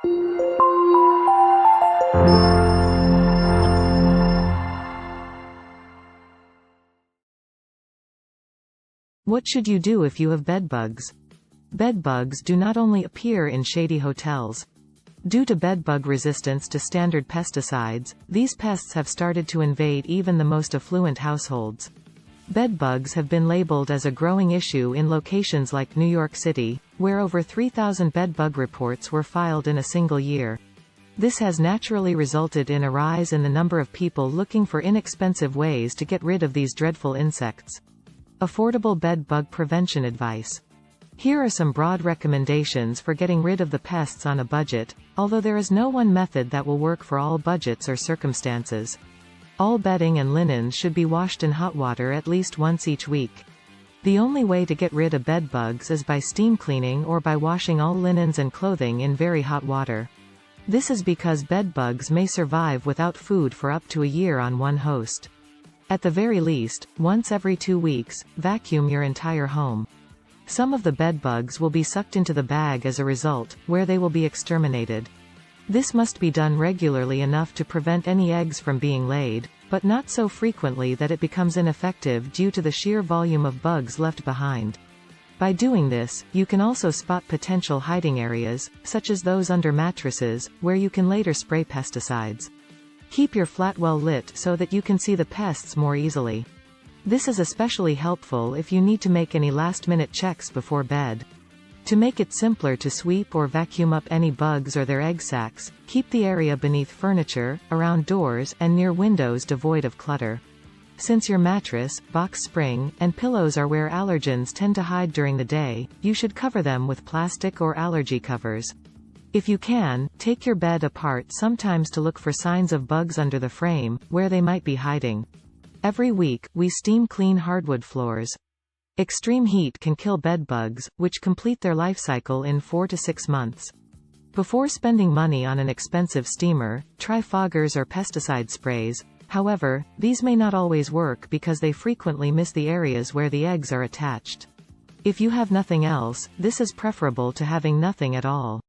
What should you do if you have bedbugs? Bedbugs do not only appear in shady hotels. Due to bedbug resistance to standard pesticides, these pests have started to invade even the most affluent households. Bedbugs have been labeled as a growing issue in locations like New York City, where over 3,000 bedbug reports were filed in a single year. This has naturally resulted in a rise in the number of people looking for inexpensive ways to get rid of these dreadful insects. Affordable bedbug prevention advice. Here are some broad recommendations for getting rid of the pests on a budget, although there is no one method that will work for all budgets or circumstances. All bedding and linens should be washed in hot water at least once each week. The only way to get rid of bedbugs is by steam cleaning or by washing all linens and clothing in very hot water. This is because bedbugs may survive without food for up to a year on one host. At the very least, once every 2 weeks, vacuum your entire home. Some of the bedbugs will be sucked into the bag as a result, where they will be exterminated. This must be done regularly enough to prevent any eggs from being laid, but not so frequently that it becomes ineffective due to the sheer volume of bugs left behind. By doing this, you can also spot potential hiding areas, such as those under mattresses, where you can later spray pesticides. Keep your flat well lit so that you can see the pests more easily. This is especially helpful if you need to make any last-minute checks before bed. To make it simpler to sweep or vacuum up any bugs or their egg sacs, keep the area beneath furniture, around doors, and near windows devoid of clutter. Since your mattress, box spring, and pillows are where allergens tend to hide during the day, you should cover them with plastic or allergy covers. If you can, take your bed apart sometimes to look for signs of bugs under the frame, where they might be hiding. Every week, we steam clean hardwood floors. Extreme heat can kill bedbugs, which complete their life cycle in 4 to 6 months. Before spending money on an expensive steamer, try foggers or pesticide sprays. However, these may not always work because they frequently miss the areas where the eggs are attached. If you have nothing else, this is preferable to having nothing at all.